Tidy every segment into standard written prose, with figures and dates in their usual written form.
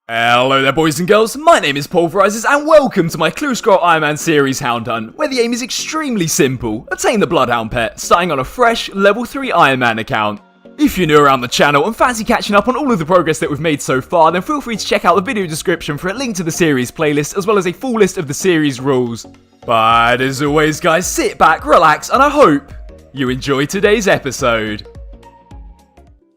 Hello there boys and girls, my name is Pulverizers and welcome to my Clue Scroll Ironman series Hound Hunt, where the aim is extremely simple: obtain the bloodhound pet, starting on a fresh level 3 Ironman account. If you're new around the channel and fancy catching up on all of the progress that we've made so far, then feel free to check out the video description for a link to the series playlist as well as a full list of the series rules. But as always guys, sit back, relax, and I hope you enjoy today's episode.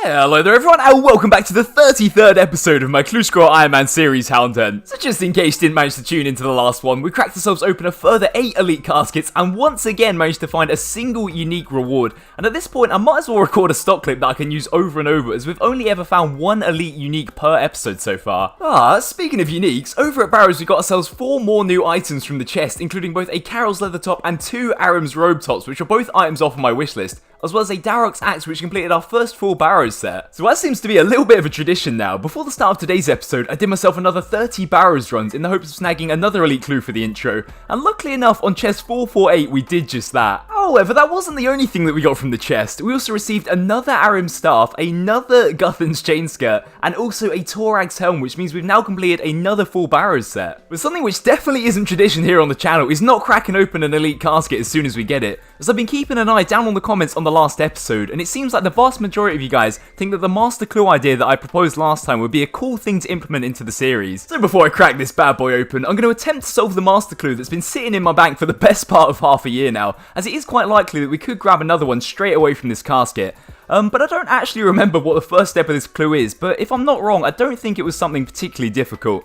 Hello there everyone, and welcome back to the 33rd episode of my Clue Scroll Ironman series Hound Hunt. So just in case you didn't manage to tune into the last one, we cracked ourselves open a further 8 elite caskets and once again managed to find a single unique reward. And at this point I might as well record a stock clip that I can use over and over, as we've only ever found 1 elite unique per episode so far. Speaking of uniques, over at Barrows we got ourselves 4 more new items from the chest, including both a Carol's leather top and 2 Aram's robe tops, which are both items off of my wishlist, as well as a Darrock's axe which completed our first full Barrows set. So that seems to be a little bit of a tradition now. Before the start of today's episode, I did myself another 30 Barrows runs in the hopes of snagging another elite clue for the intro, and luckily enough on chest 448 we did just that. However, that wasn't the only thing that we got from the chest. We also received another Aram staff, another Guthan's chain skirt, and also a Torag's helm, which means we've now completed another full Barrows set. But something which definitely isn't tradition here on the channel is not cracking open an elite casket as soon as we get it, as I've been keeping an eye down on the comments on the last episode, and it seems like the vast majority of you guys think that the master clue idea that I proposed last time would be a cool thing to implement into the series. So before I crack this bad boy open, I'm going to attempt to solve the master clue that's been sitting in my bank for the best part of half a year now, as it is quite likely that we could grab another one straight away from this casket. But I don't actually remember what the first step of this clue is, but if I'm not wrong, I don't think it was something particularly difficult.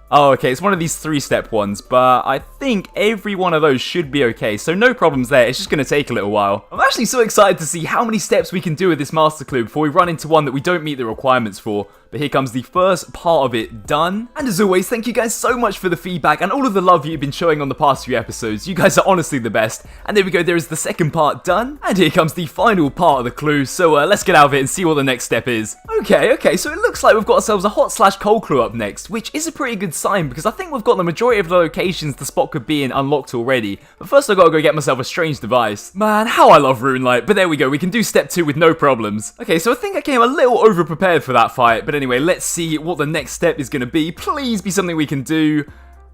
Oh, okay, it's one of these 3-step ones, but I think every one of those should be okay, so no problems there, it's just going to take a little while. I'm actually so excited to see how many steps we can do with this master clue before we run into one that we don't meet the requirements for. But here comes the first part of it done. And as always, thank you guys so much for the feedback and all of the love you've been showing on the past few episodes. You guys are honestly the best. And there we go, there is the second part done. And here comes the final part of the clue, so let's get out of it and see what the next step is. Okay, so it looks like we've got ourselves a hot/cold clue up next, which is a pretty good sign because I think we've got the majority of the locations the spot could be in unlocked already. But first I've got to go get myself a strange device. Man, how I love RuneLite, but there we go, we can do step 2 with no problems. Okay, so I think I came a little over-prepared for that fight, but anyway, let's see what the next step is going to be. Please be something we can do.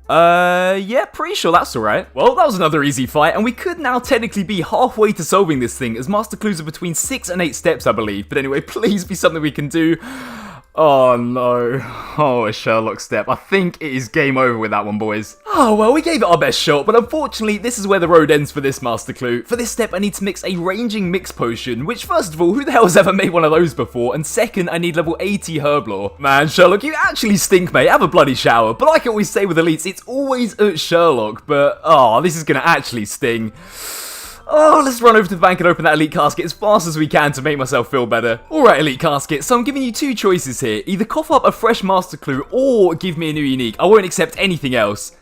Yeah, pretty sure that's alright. Well, that was another easy fight, and we could now technically be halfway to solving this thing, as master clues are between 6 and 8 steps, I believe. But anyway, please be something we can do. Oh no. Oh, a Sherlock step. I think it is game over with that one, boys. Oh, well, we gave it our best shot, but unfortunately, this is where the road ends for this master clue. For this step, I need to mix a ranging mix potion, which, first of all, who the hell has ever made one of those before? And second, I need level 80 herb lore. Man, Sherlock, you actually stink, mate. Have a bloody shower. But like I always say with elites, it's always at Sherlock, but, oh, this is gonna actually sting. Oh, let's run over to the bank and open that elite casket as fast as we can to make myself feel better. Alright, elite casket, so I'm giving you 2 choices here. Either cough up a fresh master clue or give me a new unique. I won't accept anything else.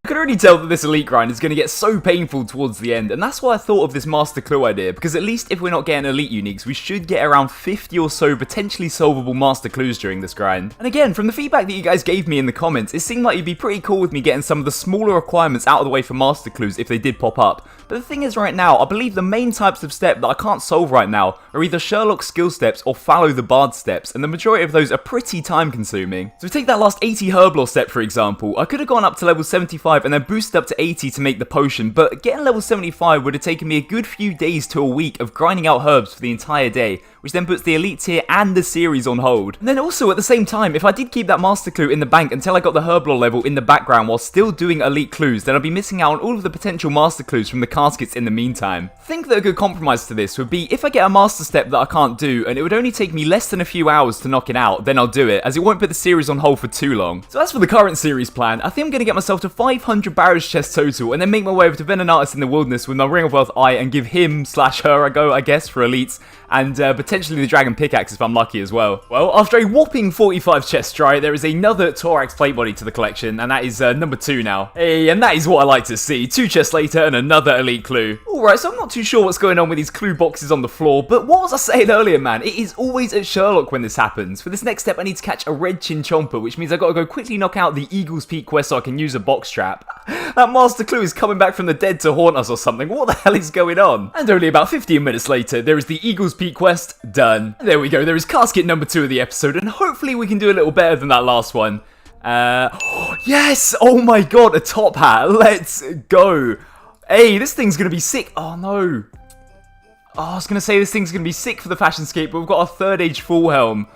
I can already tell that this elite grind is going to get so painful towards the end, and that's why I thought of this master clue idea, because at least if we're not getting elite uniques, we should get around 50 or so potentially solvable master clues during this grind. And again, from the feedback that you guys gave me in the comments, it seemed like you'd be pretty cool with me getting some of the smaller requirements out of the way for master clues if they did pop up. But the thing is, right now, I believe the main types of step that I can't solve right now are either Sherlock skill steps or Fallow the Bard steps, and the majority of those are pretty time consuming. So take that last 80 herb lore step for example. I could have gone up to level 75 and then boosted up to 80 to make the potion, but getting level 75 would have taken me a good few days to a week of grinding out herbs for the entire day, which then puts the elite tier and the series on hold. And then also at the same time, if I did keep that master clue in the bank until I got the herb lore level in the background while still doing elite clues, then I'd be missing out on all of the potential master clues from the caskets in the meantime. I think that a good compromise to this would be if I get a master step that I can't do and it would only take me less than a few hours to knock it out, then I'll do it, as it won't put the series on hold for too long. So as for the current series plan, I think I'm going to get myself to 500 Barrows chests total and then make my way over to Venanatis in the wilderness with my Ring of Wealth eye and give him/her a go, I guess, for elites, and potentially the dragon pickaxe if I'm lucky as well. Well, after a whopping 45 chests dry, there is another Torax plate body to the collection, and that is number 2 now. Hey, and that is what I like to see. 2 chests later and another elite clue. Alright, so I'm not too sure what's going on with these clue boxes on the floor, but what was I saying earlier, man? It is always at Sherlock when this happens. For this next step, I need to catch a red chinchomper, which means I've got to go quickly knock out the Eagle's Peak quest so I can use a box trap. That Master Clue is coming back from the dead to haunt us or something. What the hell is going on? And only about 15 minutes later, there is the Eagles Peak quest done. There we go, there is casket number 2 of the episode, and hopefully we can do a little better than that last one. Yes! Oh my god, a top hat. Let's go. Hey, this thing's gonna be sick. Oh no. Oh, I was gonna say this thing's gonna be sick for the fashion scape, but we've got a 3rd age full helm.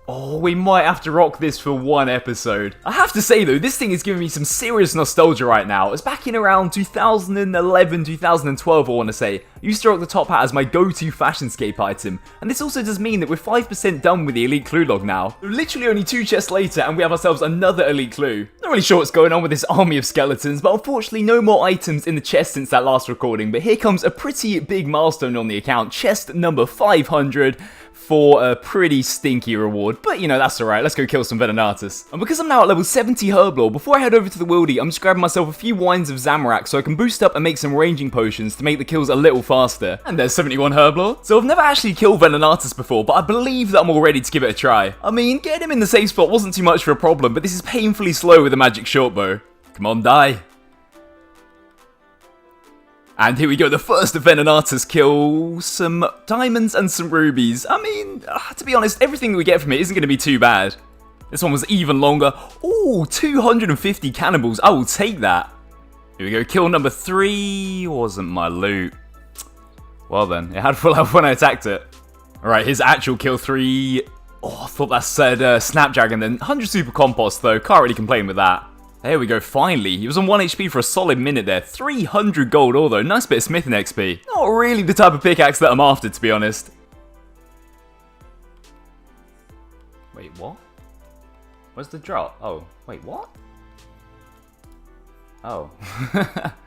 Oh, we might have to rock this for one episode. I have to say though, this thing is giving me some serious nostalgia right now. It's back in around 2011, 2012 I want to say. I used to rock the top hat as my go-to fashionscape item. And this also does mean that we're 5% done with the elite clue log now. Literally only 2 chests later and we have ourselves another elite clue. Not really sure what's going on with this army of skeletons, but unfortunately no more items in the chest since that last recording. But here comes a pretty big milestone on the account, chest number 500. For a pretty stinky reward, but you know, that's alright, let's go kill some Venanatis. And because I'm now at level 70 Herblore, before I head over to the Wildy, I'm just grabbing myself a few wines of Zamorak so I can boost up and make some ranging potions to make the kills a little faster. And there's 71 Herblore. So I've never actually killed Venanatis before, but I believe that I'm all ready to give it a try. I mean, getting him in the safe spot wasn't too much of a problem, but this is painfully slow with a magic shortbow. Come on, die. And here we go, the first of Venanatis kill, some diamonds and some rubies. I mean, to be honest, everything we get from it isn't going to be too bad. This one was even longer. Ooh, 250 cannibals, I will take that. Here we go, kill number 3, wasn't my loot. Well then, it had full health when I attacked it. Alright, here's actual kill 3. Oh, I thought that said Snapdragon then. 100 super compost though, can't really complain with that. There we go, finally. He was on 1 HP for a solid minute there. 300 gold ore though, nice bit of smithing XP. Not really the type of pickaxe that I'm after, to be honest. Wait, what? Where's the drop? Oh, wait, what? Oh.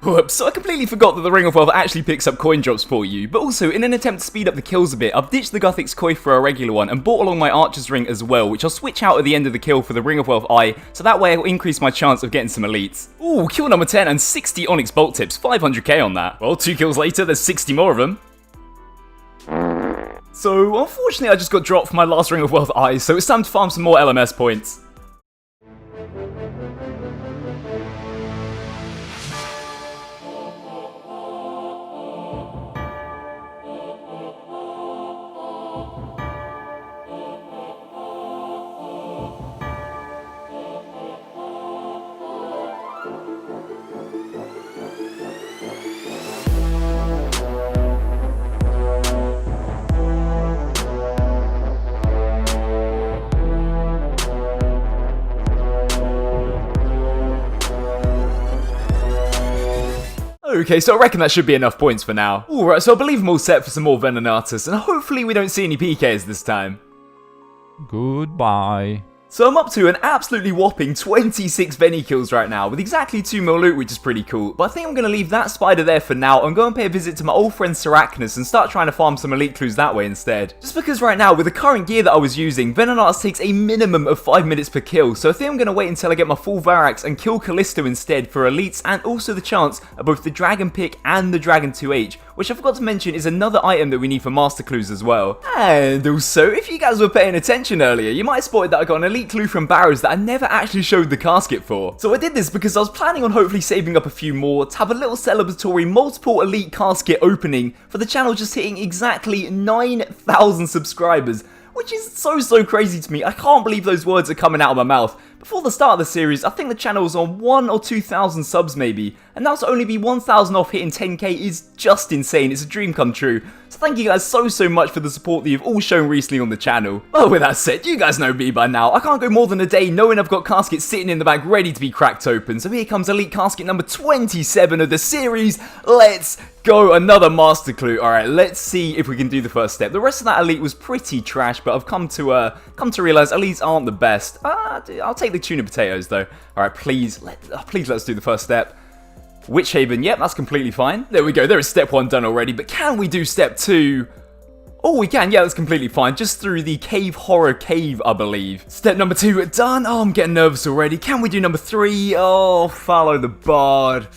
Whoops, so I completely forgot that the Ring of Wealth actually picks up coin drops for you, but also in an attempt to speed up the kills a bit, I've ditched the Guthix Coif for a regular one and brought along my Archer's Ring as well, which I'll switch out at the end of the kill for the Ring of Wealth Eye, so that way I'll increase my chance of getting some elites. Ooh, kill number 10 and 60 Onyx Bolt Tips, 500k on that. Well, 2 kills later, there's 60 more of them. So, unfortunately I just got dropped for my last Ring of Wealth Eye, so it's time to farm some more LMS points. Okay, so I reckon that should be enough points for now. Alright, so I believe I'm all set for some more Venanatis, and hopefully we don't see any PKs this time. Goodbye. So I'm up to an absolutely whopping 26 Venny kills right now, with exactly 2 mil loot, which is pretty cool. But I think I'm going to leave that spider there for now and go and pay a visit to my old friend Sarachnis and start trying to farm some elite clues that way instead. Just because right now, with the current gear that I was using, Venanatis takes a minimum of 5 minutes per kill, so I think I'm going to wait until I get my full Varax and kill Callisto instead for elites and also the chance of both the Dragon Pick and the Dragon 2H, which I forgot to mention is another item that we need for Master Clues as well. And also, if you guys were paying attention earlier, you might have spotted that I got an elite clue from Barrows that I never actually showed the casket for. So I did this because I was planning on hopefully saving up a few more to have a little celebratory multiple elite casket opening for the channel just hitting exactly 9,000 subscribers, which is so crazy to me. I can't believe those words are coming out of my mouth. Before the start of the series, I think the channel was on 1,000 or 2,000 subs maybe, and now to only be 1,000 off hitting 10k is just insane. It's a dream come true. So thank you guys so much for the support that you've all shown recently on the channel. Well, with that said, you guys know me by now. I can't go more than a day knowing I've got caskets sitting in the bag ready to be cracked open. So here comes elite casket number 27 of the series. Let's go, another master clue. Alright, let's see if we can do the first step. The rest of that elite was pretty trash, but I've come to realize elites aren't the best. I'll take the tuna potatoes though. Alright, please let's do the first step. Witch Haven, yep, that's completely fine. There we go, there is step 1 done already, but can we do step 2? Oh, we can, yeah, that's completely fine. Just through the Cave Horror Cave, I believe. Step number 2 done. Oh, I'm getting nervous already. Can we do number 3? Oh, follow the bard.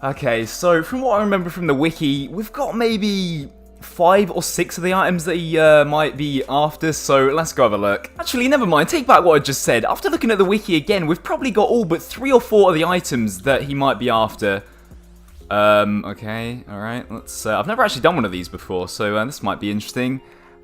Okay, so from what I remember from the wiki, we've got maybe 5 or 6 of the items that he might be after, so let's go have a look. Actually, never mind, take back what I just said. After looking at the wiki again, we've probably got all but 3 or 4 of the items that he might be after. Okay, alright, let's, I've never actually done one of these before, so this might be interesting.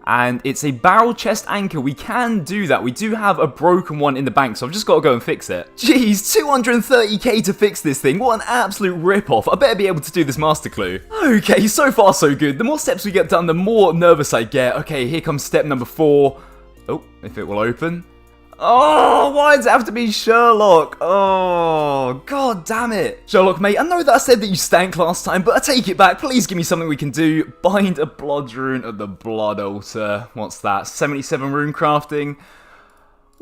And it's a barrel chest anchor. We can do that. We do have a broken one in the bank, so I've just got to go and fix it. Jeez, 230k to fix this thing. What an absolute rip-off. I better be able to do this master clue. Okay, so far so good. The more steps we get done, the more nervous I get. Okay, here comes step number 4. Oh, if it will open. Oh, why does it have to be Sherlock? Oh, god damn it. Sherlock, mate, I know that I said that you stank last time, but I take it back. Please give me something we can do. Bind a blood rune at the blood altar. What's that? 77 rune crafting.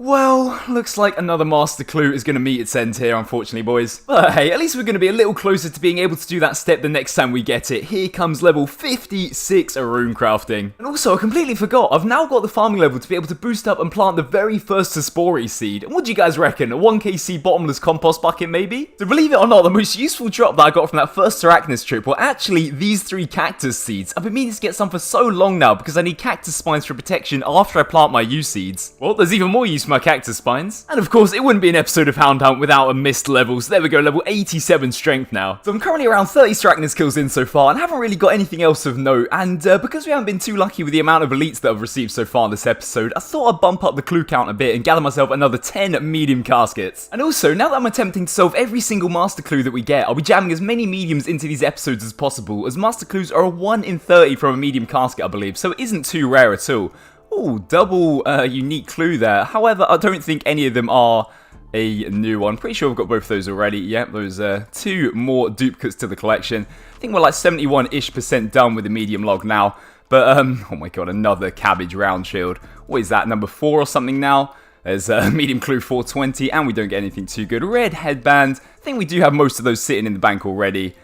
Well, looks like another master clue is going to meet its end here, unfortunately, boys. But hey, at least we're going to be a little closer to being able to do that step the next time we get it. Here comes level 56 of rune crafting. And also, I completely forgot, I've now got the farming level to be able to boost up and plant the very first Spore seed. And what do you guys reckon? A 1kc bottomless compost bucket, maybe? So believe it or not, the most useful drop that I got from that first Arachnis trip were actually these 3 cactus seeds. I've been meaning to get some for so long now because I need cactus spines for protection after I plant my yew seeds. Well, there's even more use my cactus spines. And of course, it wouldn't be an episode of Hound Hunt without a missed level, so there we go, level 87 strength now. So I'm currently around 30 Arachnis kills in so far, and haven't really got anything else of note, and because we haven't been too lucky with the amount of elites that I've received so far in this episode, I thought I'd bump up the clue count a bit and gather myself another 10 medium caskets. And also, now that I'm attempting to solve every single master clue that we get, I'll be jamming as many mediums into these episodes as possible, as master clues are a 1 in 30 from a medium casket, I believe, so it isn't too rare at all. Ooh, double unique clue there. However, I don't think any of them are a new one. Pretty sure I've got both of those already. Yep, those 2 more duplicates to the collection. I think we're like 71-ish% done with the medium log now. But, oh my god, another cabbage round shield. What is that, number 4 or something now? There's medium clue 420, and we don't get anything too good. Red headband. I think we do have most of those sitting in the bank already.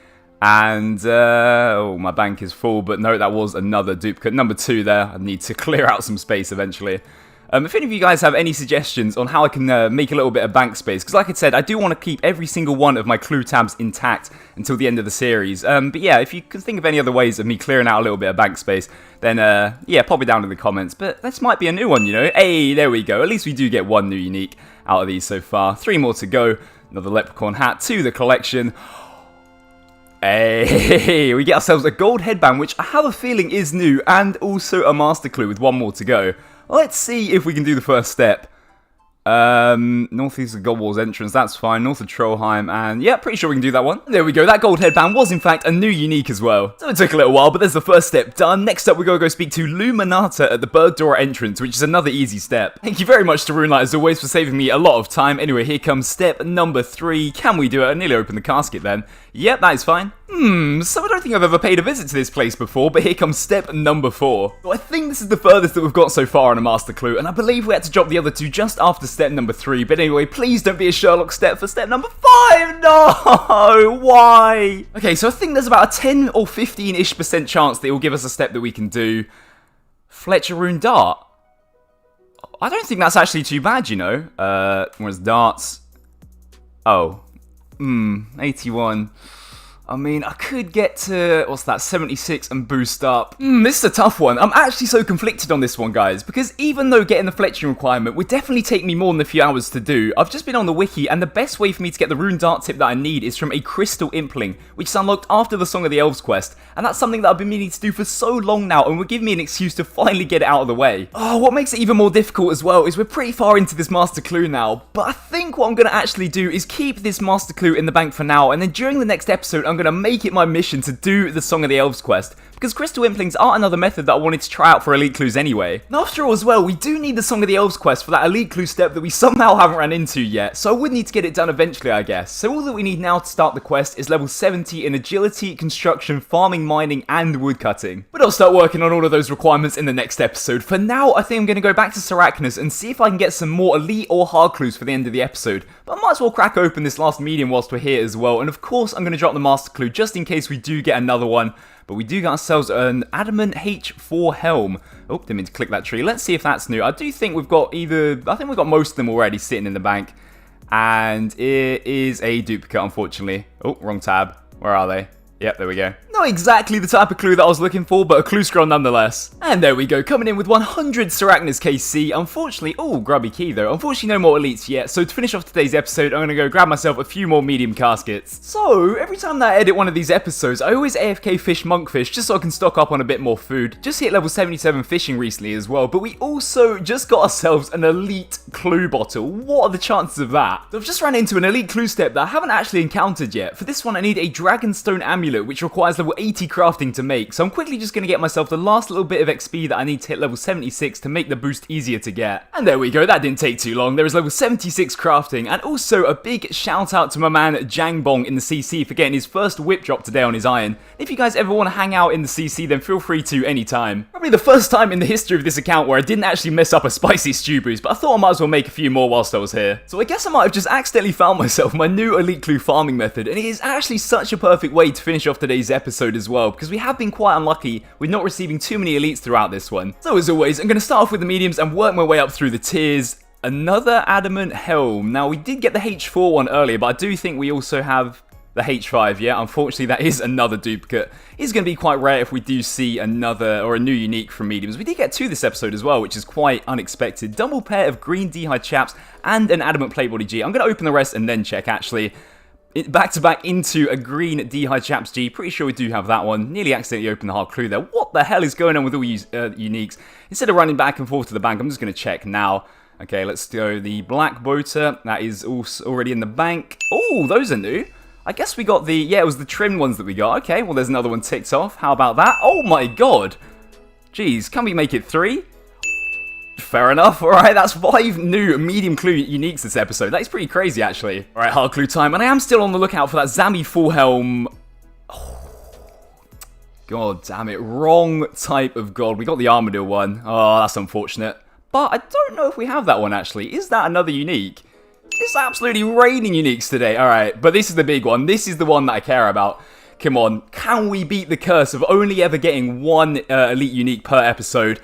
And, oh, my bank is full, but no, that was another duplicate. Number 2 there. I need to clear out some space eventually. If any of you guys have any suggestions on how I can make a little bit of bank space, because like I said, I do want to keep every single one of my clue tabs intact until the end of the series. But yeah, if you can think of any other ways of me clearing out a little bit of bank space, then yeah, pop it down in the comments. But this might be a new one, you know. Hey, there we go. At least we do get 1 new unique out of these so far. 3 more to go. Another leprechaun hat to the collection. Hey, we get ourselves a gold headband, which I have a feeling is new, and also a master clue with 1 more to go. Let's see if we can do the first step. Northeast of God Wars entrance, that's fine. North of Trollheim, and yeah, pretty sure we can do that one. There we go, that gold headband was in fact a new unique as well. So it took a little while, but there's the first step done. Next up, we're going to go speak to Luminata at the Bird Door entrance, which is another easy step. Thank you very much to RuneLite as always for saving me a lot of time. Anyway, here comes step number 3. Can we do it? I nearly opened the casket then. Yep, that is fine. So I don't think I've ever paid a visit to this place before, but here comes step number 4. So I think this is the furthest that we've got so far on a master clue, and I believe we had to drop the other 2 just after step number 3, but anyway, please don't be a Sherlock step for step number 5! No! Why? Okay, so I think there's about a 10 or 15-ish% chance that it will give us a step that we can do. Fletcher Rune Dart. I don't think that's actually too bad, you know. Whereas darts... Oh. 81. I mean, I could get to, what's that, 76 and boost up. This is a tough one. I'm actually so conflicted on this one, guys, because even though getting the fletching requirement would definitely take me more than a few hours to do, I've just been on the wiki, and the best way for me to get the rune dart tip that I need is from a crystal impling, which is unlocked after the Song of the Elves quest, and that's something that I've been meaning to do for so long now, and would give me an excuse to finally get it out of the way. Oh, what makes it even more difficult as well is we're pretty far into this master clue now, but I think what I'm going to actually do is keep this master clue in the bank for now, and then during the next episode, I'm going to make it my mission to do the Song of the Elves quest, because crystal implings are another method that I wanted to try out for elite clues anyway. And after all as well, we do need the Song of the Elves quest for that elite clue step that we somehow haven't ran into yet, so I would need to get it done eventually, I guess. So all that we need now to start the quest is level 70 in agility, construction, farming, mining, and woodcutting. But I'll start working on all of those requirements in the next episode. For now, I think I'm going to go back to Arachnis and see if I can get some more elite or hard clues for the end of the episode. But I might as well crack open this last medium whilst we're here as well, and of course I'm going to drop the master clue just in case we do get another one. But we do get ourselves an Adamant H4 helm. Oh, didn't mean to click that tree. Let's see if that's new. I do think we've got I think we've got most of them already sitting in the bank. And it is a duplicate, unfortunately. Oh, wrong tab. Where are they? Yep, there we go. Not exactly the type of clue that I was looking for, but a clue scroll nonetheless. And there we go, coming in with 100 Sarachnis KC. Unfortunately, oh, grubby key though. Unfortunately, no more elites yet. So to finish off today's episode, I'm going to go grab myself a few more medium caskets. So, every time that I edit one of these episodes, I always AFK fish monkfish just so I can stock up on a bit more food. Just hit level 77 fishing recently as well, but we also just got ourselves an elite clue bottle. What are the chances of that? So I've just ran into an elite clue step that I haven't actually encountered yet. For this one, I need a Dragonstone amulet, which requires level 80 crafting to make, so I'm quickly just going to get myself the last little bit of XP that I need to hit level 76 to make the boost easier to get. And there we go, that didn't take too long. There is level 76 crafting, and also a big shout out to my man Jangbong in the CC for getting his first whip drop today on his iron. If you guys ever want to hang out in the CC, then feel free to anytime. Probably the first time in the history of this account where I didn't actually mess up a spicy stew boost, but I thought I might as well make a few more whilst I was here. So I guess I might have just accidentally found myself my new elite clue farming method, and it is actually such a perfect way to finish off today's episode as well, because we have been quite unlucky with not receiving too many elites throughout this one. So as always, I'm going to start off with the mediums and work my way up through the tiers. Another adamant helm. Now we did get the H4 one earlier, but I do think we also have the H5, yeah, unfortunately that is another duplicate. It's going to be quite rare if we do see another or a new unique from mediums. We did get two this episode as well, which is quite unexpected. Double pair of green D'hide chaps and an adamant plate body G. I'm going to open the rest and then check actually. Back to back into a green D'hide chaps G. Pretty sure we do have that one. Nearly accidentally opened the hard clue there. What the hell is going on with all uniques? Instead of running back and forth to the bank, I'm just going to check now. Okay, let's go the black boater. That is also already in the bank. Oh, those are new. I guess we got the, yeah, it was the trimmed ones that we got. Okay, well, there's another one ticked off. How about that? Oh my god. Jeez, can we make it 3? Fair enough. Alright, that's 5 new medium clue uniques this episode. That is pretty crazy, actually. Alright, hard clue time. And I am still on the lookout for that Zami full helm. Oh, god damn it. Wrong type of god. We got the Armadillo one. Oh, that's unfortunate. But I don't know if we have that one, actually. Is that another unique? It's absolutely raining uniques today. Alright, but this is the big one. This is the one that I care about. Come on. Can we beat the curse of only ever getting one elite unique per episode?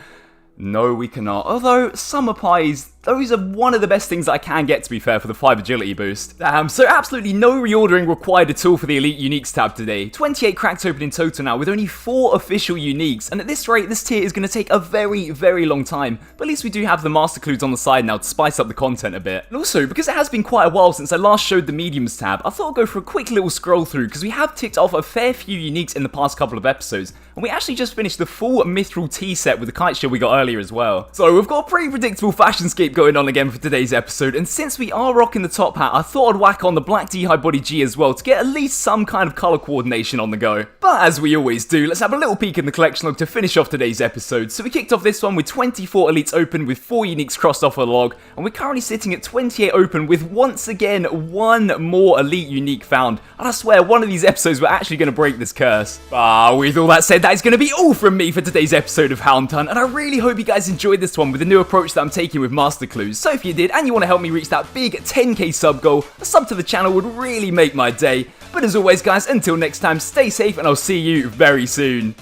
No, we cannot. Although, summer pies, those are one of the best things that I can get, to be fair, for the 5 agility boost. So absolutely no reordering required at all for the Elite Uniques tab today. 28 cracks open in total now, with only 4 official uniques. And at this rate, this tier is going to take a very, very long time. But at least we do have the master clues on the side now to spice up the content a bit. And also, because it has been quite a while since I last showed the mediums tab, I thought I'd go for a quick little scroll through, because we have ticked off a fair few uniques in the past couple of episodes. And we actually just finished the full Mithril T set with the kite shield we got earlier as well. So we've got a pretty predictable fashion scape going on again for today's episode, and since we are rocking the top hat, I thought I'd whack on the black D'hide body G as well to get at least some kind of colour coordination on the go. But as we always do, let's have a little peek in the collection log to finish off today's episode. So we kicked off this one with 24 elites open with 4 uniques crossed off our log, and we're currently sitting at 28 open with once again 1 more elite unique found. And I swear one of these episodes we're actually going to break this curse. With all that said, that is going to be all from me for today's episode of Hound Hunt, and I really hope you guys enjoyed this one with the new approach that I'm taking with master clues. So if you did and you want to help me reach that big 10k sub goal, a sub to the channel would really make my day. But as always guys, until next time, stay safe and I'll see you very soon.